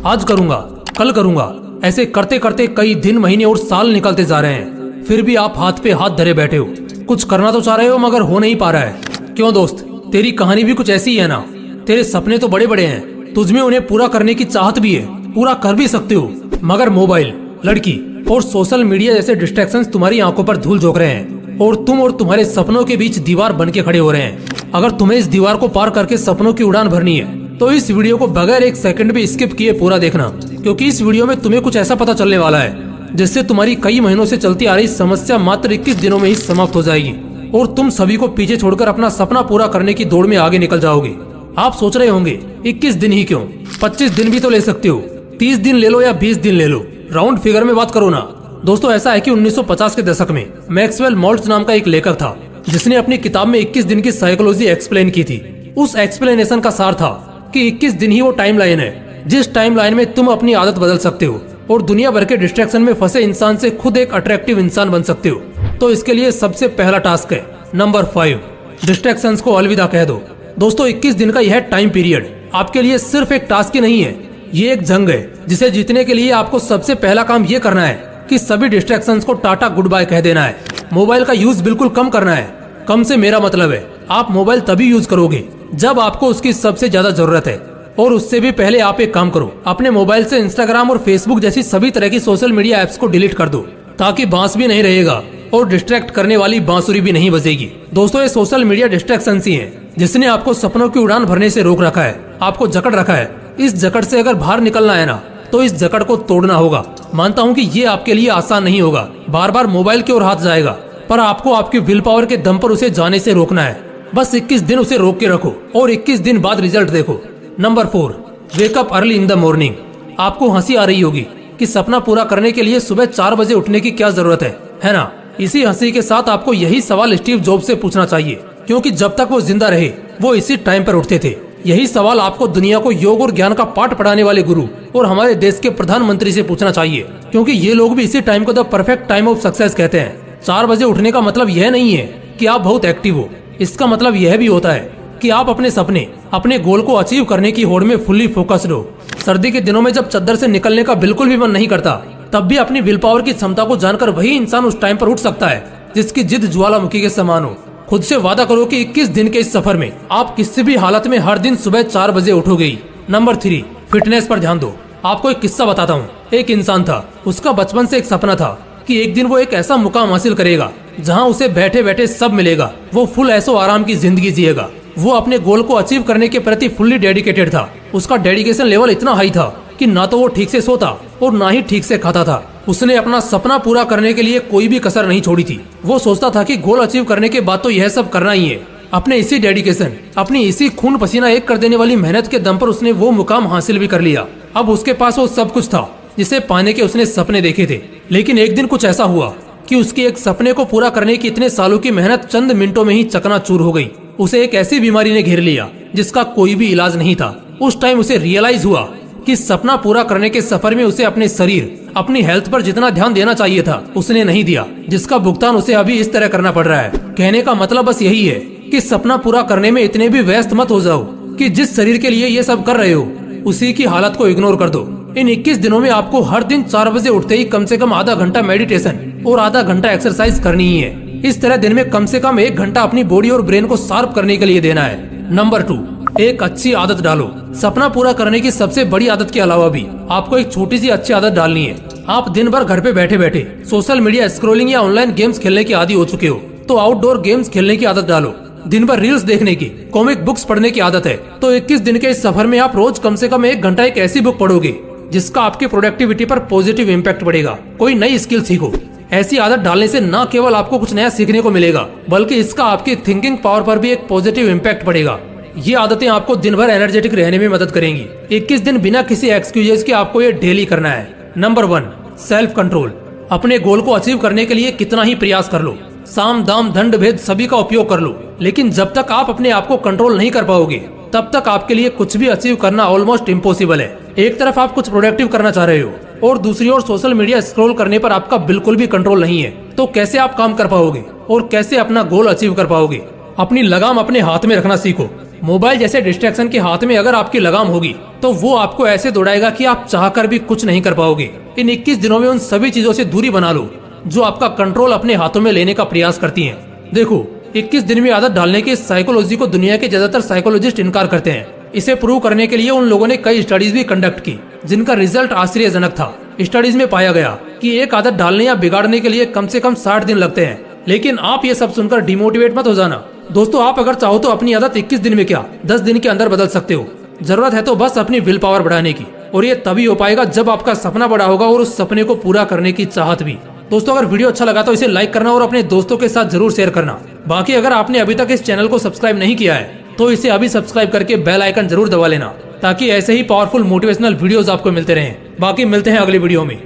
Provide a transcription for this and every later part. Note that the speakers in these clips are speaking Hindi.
आज करूंगा, कल करूंगा, ऐसे करते करते कई दिन, महीने और साल निकलते जा रहे हैं। फिर भी आप हाथ पे हाथ धरे बैठे हो। कुछ करना तो चाह रहे हो मगर हो नहीं पा रहा है। क्यों दोस्त, तेरी कहानी भी कुछ ऐसी ही है ना। तेरे सपने तो बड़े बड़े हैं, तुझमें उन्हें पूरा करने की चाहत भी है, पूरा कर भी सकते हो, मगर मोबाइल, लड़की और सोशल मीडिया जैसे डिस्ट्रैक्शंस तुम्हारी आंखों पर धूल झोंक रहे हैं और तुम और तुम्हारे सपनों के बीच दीवार बन के खड़े हो रहे हैं। अगर तुम्हें इस दीवार को पार करके सपनों की उड़ान भरनी है तो इस वीडियो को बगैर एक सेकंड भी स्किप किए पूरा देखना, क्योंकि इस वीडियो में तुम्हें कुछ ऐसा पता चलने वाला है जिससे तुम्हारी कई महीनों से चलती आ रही समस्या मात्र 21 दिनों में ही समाप्त हो जाएगी और तुम सभी को पीछे छोड़कर अपना सपना पूरा करने की दौड़ में आगे निकल जाओगे। आप सोच रहे होंगे 21 दिन ही क्यों, 25 दिन भी तो ले सकते हो, 30 दिन ले लो या 20 दिन ले लो, राउंड फिगर में बात करो ना। दोस्तों, ऐसा है कि 1950 के दशक में मैक्सवेल मॉल्ट्ज नाम का एक लेखक था जिसने अपनी किताब में 21 दिन की साइकोलॉजी एक्सप्लेन की थी। उस एक्सप्लेनेशन का सार था कि 21 दिन ही वो टाइम लाइन है जिस टाइम लाइन में तुम अपनी आदत बदल सकते हो और दुनिया भर के डिस्ट्रैक्शन में फंसे इंसान से खुद एक अट्रैक्टिव इंसान बन सकते हो। तो इसके लिए सबसे पहला टास्क है नंबर 5, डिस्ट्रैक्शंस को अलविदा कह दो। दोस्तों, 21 दिन का यह टाइम पीरियड आपके लिए सिर्फ एक टास्क ही नहीं है, ये एक जंग है जिसे जीतने के लिए आपको सबसे पहला काम ये करना है कि सभी डिस्ट्रैक्शंस को टाटा गुड बाय कह देना है। मोबाइल का यूज बिल्कुल कम करना है। कम से मेरा मतलब है आप मोबाइल तभी यूज करोगे जब आपको उसकी सबसे ज्यादा जरूरत है। और उससे भी पहले आप एक काम करो, अपने मोबाइल से इंस्टाग्राम और फेसबुक जैसी सभी तरह की सोशल मीडिया एप्स को डिलीट कर दो, ताकि बांस भी नहीं रहेगा और डिस्ट्रैक्ट करने वाली बांसुरी भी नहीं बजेगी। दोस्तों, ये सोशल मीडिया डिस्ट्रैक्शन ही है जिसने आपको सपनों की उड़ान भरने से रोक रखा है, आपको जकड़ रखा है। इस जकड़ से अगर बाहर निकलना है ना तो इस जकड़ को तोड़ना होगा। मानता हूँ कि ये आपके लिए आसान नहीं होगा, बार बार मोबाइल की ओर हाथ जाएगा, पर आपको आपकी विल पावर के दम पर उसे जाने से रोकना है। बस 21 दिन उसे रोक के रखो और 21 दिन बाद रिजल्ट देखो। Number 4, wake up early in the morning. आपको हंसी आ रही होगी कि सपना पूरा करने के लिए सुबह 4 बजे उठने की क्या जरूरत है ना। इसी हंसी के साथ आपको यही सवाल स्टीव जॉब से पूछना चाहिए, क्योंकि जब तक वो जिंदा रहे वो इसी टाइम पर उठते थे। यही सवाल आपको दुनिया को योग और ज्ञान का पाठ पढ़ाने वाले गुरु और हमारे देश के प्रधानमंत्री से पूछना चाहिए, क्योंकि ये लोग भी इसी टाइम को the perfect time of success कहते हैं। 4 बजे उठने का मतलब यह नहीं है कि आप बहुत एक्टिव हो, इसका मतलब यह भी होता है कि आप अपने सपने, अपने गोल को अचीव करने की होड़ में फुल्ली फोकस्ड हो। सर्दी के दिनों में जब चद्दर से निकलने का बिल्कुल भी मन नहीं करता, तब भी अपनी विल पावर की क्षमता को जानकर वही इंसान उस टाइम पर उठ सकता है जिसकी जिद ज्वालामुखी के समान हो। खुद से वादा करो कि 21 दिन के इस सफर में आप किसी भी हालत में हर दिन सुबह 4 बजे उठोगे। नंबर 3, फिटनेस पर ध्यान दो। आपको एक किस्सा बताता हूँ। एक इंसान था, उसका बचपन से एक सपना था कि एक दिन वो एक ऐसा मुकाम हासिल करेगा जहाँ उसे बैठे बैठे सब मिलेगा। वो फुल ऐसो आराम की जिंदगी जिएगा। वो अपने गोल को अचीव करने के प्रति फुल्ली डेडिकेटेड था। उसका डेडिकेशन लेवल इतना हाई था कि ना तो वो ठीक से सोता और ना ही ठीक से खाता था। उसने अपना सपना पूरा करने के लिए कोई भी कसर नहीं छोड़ी थी। वो सोचता था कि गोल अचीव करने के बाद तो यह सब करना ही है। अपने इसी डेडिकेशन, अपनी इसी खून पसीना एक कर देने वाली मेहनत के दम पर उसने वो मुकाम हासिल भी कर लिया। अब उसके पास वो सब कुछ था जिसे पाने के उसने सपने देखे थे। लेकिन एक दिन कुछ ऐसा हुआ कि उसके एक सपने को पूरा करने की इतने सालों की मेहनत चंद मिनटों में ही चकनाचूर हो गई। उसे एक ऐसी बीमारी ने घेर लिया जिसका कोई भी इलाज नहीं था। उस टाइम उसे रियलाइज हुआ कि सपना पूरा करने के सफर में उसे अपने शरीर, अपनी हेल्थ पर जितना ध्यान देना चाहिए था उसने नहीं दिया, जिसका भुगतान उसे अभी इस तरह करना पड़ रहा है। कहने का मतलब बस यही है कि सपना पूरा करने में इतने भी व्यस्त मत हो जाओ कि जिस शरीर के लिए ये सब कर रहे हो उसी की हालत को इग्नोर कर दो। इन 21 दिनों में आपको हर दिन 4 बजे उठते ही कम से कम आधा घंटा मेडिटेशन और आधा घंटा एक्सरसाइज करनी ही है। इस तरह दिन में कम से कम 1 घंटा अपनी बॉडी और ब्रेन को शार्प करने के लिए देना है। नंबर 2, एक अच्छी आदत डालो। सपना पूरा करने की सबसे बड़ी आदत के अलावा भी आपको एक छोटी सी अच्छी आदत डालनी है। आप दिन भर घर पे बैठे बैठे सोशल मीडिया स्क्रॉलिंग या ऑनलाइन गेम्स खेलने की आदी हो चुके हो, तो आउटडोर गेम्स खेलने की आदत डालो। दिन भर रील्स देखने की, कॉमिक बुक्स पढ़ने की आदत है, तो 21 दिन के इस सफर में आप रोज कम से कम 1 घंटा एक ऐसी बुक पढ़ोगे जिसका आपकी प्रोडक्टिविटी पर पॉजिटिव इम्पैक्ट पड़ेगा। कोई नई स्किल सीखो। ऐसी आदत डालने से न केवल आपको कुछ नया सीखने को मिलेगा, बल्कि इसका आपकी थिंकिंग पावर पर भी एक पॉजिटिव इम्पैक्ट पड़ेगा। ये आदतें आपको दिन भर एनर्जेटिक रहने में मदद करेंगी। 21 दिन बिना किसी एक्सक्यूजेस के आपको ये डेली करना है। Number 1, self control. अपने गोल को अचीव करने के लिए कितना ही प्रयास कर लो, साम दाम दंड भेद सभी का उपयोग कर लो, लेकिन जब तक आप अपने आप को कंट्रोल नहीं कर पाओगे तब तक आपके लिए कुछ भी अचीव करना ऑलमोस्ट इम्पॉसिबल है। एक तरफ आप कुछ प्रोडक्टिव करना चाह रहे हो और दूसरी ओर सोशल मीडिया स्क्रॉल करने पर आपका बिल्कुल भी कंट्रोल नहीं है, तो कैसे आप काम कर पाओगे और कैसे अपना गोल अचीव कर पाओगे? अपनी लगाम अपने हाथ में रखना सीखो मोबाइल जैसे डिस्ट्रैक्शन के हाथ में अगर आपकी लगाम होगी तो वो आपको ऐसे दौड़ाएगा कि आप चाहकर भी कुछ नहीं कर पाओगे। इन 21 दिनों में उन सभी चीजों से दूरी बना लो जो आपका कंट्रोल अपने हाथों में लेने का प्रयास करती हैं। देखो, 21 दिन में आदत डालने की साइकोलॉजी को दुनिया के ज्यादातर साइकोलॉजिस्ट इनकार करते हैं। इसे प्रूव करने के लिए उन लोगों ने कई स्टडीज भी कंडक्ट की जिनका रिजल्ट आश्चर्यजनक था। स्टडीज में पाया गया कि एक आदत डालने या बिगाड़ने के लिए कम से कम 60 दिन लगते हैं। लेकिन आप ये सब सुनकर डिमोटिवेट मत हो जाना दोस्तों। आप अगर चाहो तो अपनी आदत 21 दिन में क्या 10 दिन के अंदर बदल सकते हो। जरूरत है तो बस अपनी विल पावर बढ़ाने की, और ये तभी हो पाएगा जब आपका सपना बड़ा होगा और उस सपने को पूरा करने की चाहत भी। दोस्तों, अगर वीडियो अच्छा लगा तो इसे लाइक करना और अपने दोस्तों के साथ जरूर शेयर करना। बाकी अगर आपने अभी तक इस चैनल को सब्सक्राइब नहीं किया है तो इसे अभी सब्सक्राइब करके बेल आइकन जरूर दबा लेना, ताकि ऐसे ही पावरफुल मोटिवेशनल वीडियोस आपको मिलते रहें। बाकी मिलते हैं अगली वीडियो में।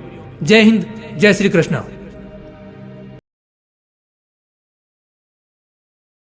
जय हिंद, जय श्री कृष्णा।